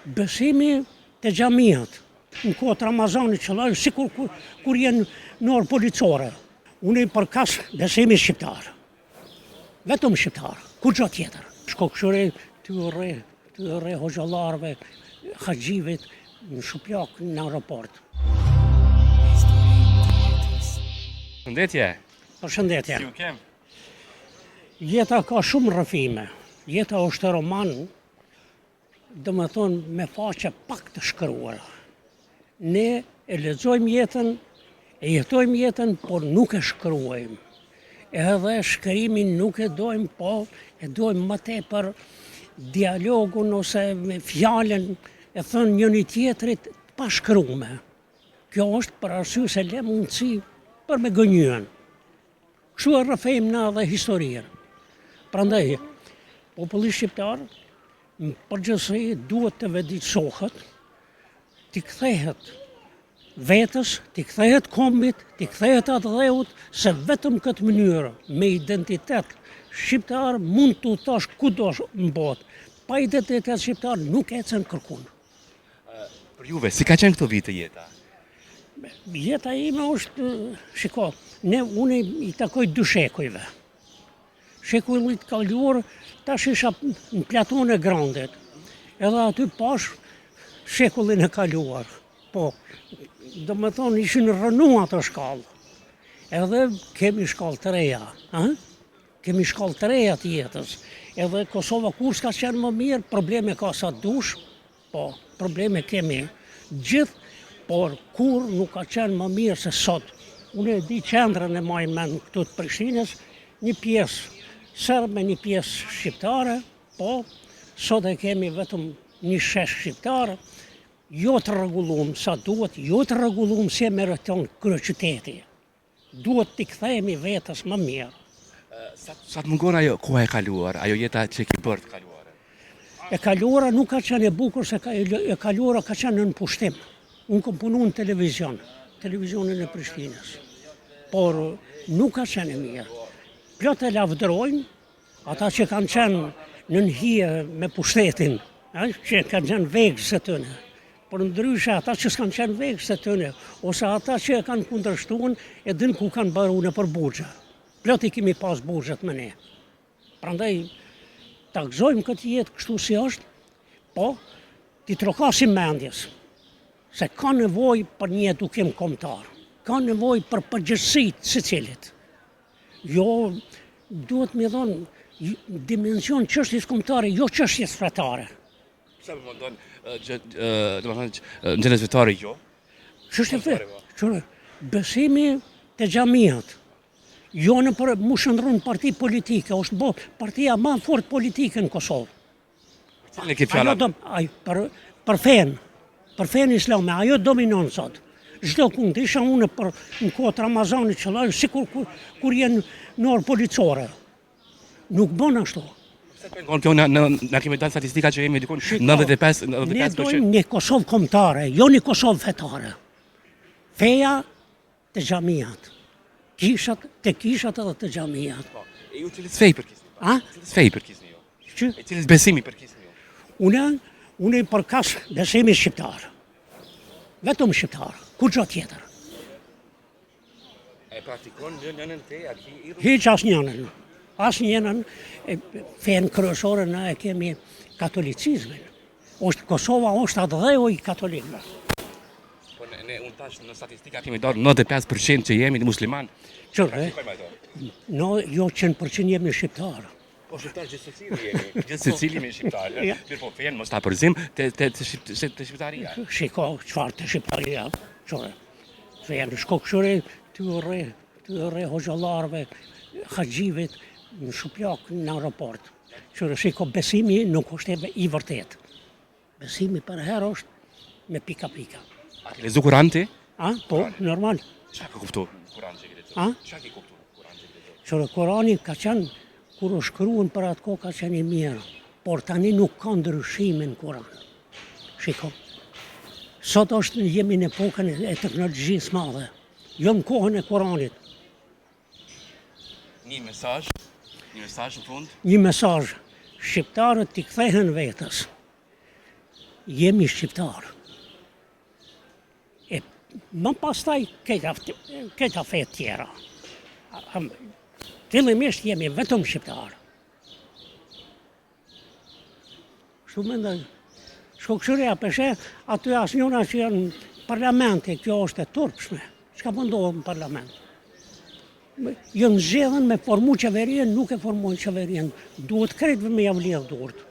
Besimi të xhamiat, në kohët Ramazanit qëllaj, si kur jenë në orë policore. Unë i përkas besimi shqiptar. Vetëm shqiptar, kur gjo tjetër. Shkokëshore të re hoxhallarve, haxhivit, në shuplak, në aeroport. Përshëndetje. Përshëndetje. Si u kem? Jeta ka shumë rrëfime. Jeta është roman, dhe më thonë, me faqe pak të shkruara. Ne e lexojmë jetën, e jetojmë jetën, por nuk e shkruajmë. Edhe shkrimin nuk e dojmë, po e dojmë më tepër dialogun ose me fjalën e thënë njëri tjetrit pa shkrume. Kjo është për arsye se le mundësi për me gënjyen. Kështu e rrëfejmë na dhe historinë. Prandaj, populli shqiptar në përgjithësi duhet të vëditsohet, t'i kthehet vetës, t'i kthehet kombit, t'i kthehet atë dheut, se vetëm këtë mënyrë me identitet shqiptar mund t'u thash kudo në botë. Pa identitet shqiptar nuk ecën kërkun. Për juve, si ka qenë këto vite jeta? Jeta ime është, shiko, unë i takoj dy shekujve. Shekullit kaluar, tash isha në platon e Grandit. Edhe aty pash shekullin e kaluar. Po, do me thonë ishin rënu ato shkallë. Edhe kemi shkallë të reja. Kemi shkallë të reja të jetës. Edhe Kosova kur s'ka qenë më mirë, probleme ka sa dush. Po, probleme kemi gjithë, por kur nuk ka qenë më mirë se sot. Unë e di qendrën e maj mend këtu të Prishtinës, një pjesë serbe, një pjesë shqiptare, po, sot e kemi vetëm një shesh shqiptare, jo të rregullum sa duhet, jo të rregullum si e meriton kryeqyteti. Duhet t'i kthehemi vetës më mirë. Sa të mungon ajo koha e kaluar, ajo jeta që ke bërë të kaluare? E kaluara nuk ka qenë e bukur, se e kaluara ka qenë në pushtim. Unë kam punu në televizionin e Prishtinës, por nuk ka qenë e mirë. Plot e lavdërojnë ata që kanë qenë në nhije me pushtetin, që kanë qenë vegës e tëne. Por ndryshe ata që s'kanë qenë vegës e tëne, ose ata që e kanë kundërshtuar, e din ku kanë baru në për burgja. Plot i kemi pas burgjet me ne. Prandaj, ta gëzojmë këtë jetë kështu si është, po, ti trokasim mendjes, se ka nevoj për një edukim kombëtar, ka nevoj për përgjegjësitë secilit. Jo, duhet me thonë, dimension çështjes kombëtare, jo çështjes fetare. Pse më mundon, në gjenes fetare jo? Çështje fetare, besimi të xhamiat, jo në për mu shëndrun parti politike, është bo partia ma fort politike në Kosovë. Cilën e ke fjalën? Për fenë islame, ajo dominon sot. Çdo kund, isha unë në kohët Ramazanit qëllaj, si kur jenë në orë policore. Nuk bën ashtu. Na kemi dalë statistika që jemi dikon 95%. Ne dojmë një Kosovë kombëtare, jo një Kosovë fetare. Feja të xhamiat. Kishat edhe të xhamiat. E ju cilës fej përkisni? Cilës fej përkisni jo? Që? E cilës besimi përkisni jo? Unë i përkas besimi shqiptar. Vetëm shqiptar, kur gjo tjetër. E praktikon njënën te, a ki i rrugë? Hiq asë njënën, fenë kryesore na e kemi katolicizmin. Kosova është atë dheu i katolikëve. Po unë tash në statistika kemi dorë 95% që jemi musliman. Qërë, jo 100% jemi shqiptarë. Po shqiptar gjithë secili jemi, gjithë secili jemi shqiptar. Mirë po fenë mos ta përzim te shqiptaria. Shiko, çfarë te shqiptaria? Çore. Fenë shkokëshore të re hoxhallarve, haxhivit, në shuplak, në aeroport. Çore, shiko, besimi nuk është i vërtet. Besimi për herë është me pika. A ke lezu Kur'an ti? Po, normal. Çka ke kuptu Kur'an që ke lezu? Çka ke kuptu Kur'an që ke lezu? Çore, Kur'ani ka qenë, kur u shkruan për atë kohë ka qenë i mirë, por tani nuk ka ndryshime në Kur'an. Shiko, sot jemi në epokën e teknologjisë madhe, jo në kohën e Kur'anit. Një mesazh në fund? Një mesazh, shqiptarët t'i kthehen vetës. jemi shqiptarë. E më pastaj këta fe tjera. Fillimisht jemi vetëm shqiptarë. Kështu mendoj. Shkokëshëria peshe, aty asnjëna që janë parlamenti, kjo është e turpshme. Çka mundohet në parlament? Jënë zgjedhën me formu qeverin, nuk e formojnë qeverin. Duhet krejtëve me javë lidhë durët.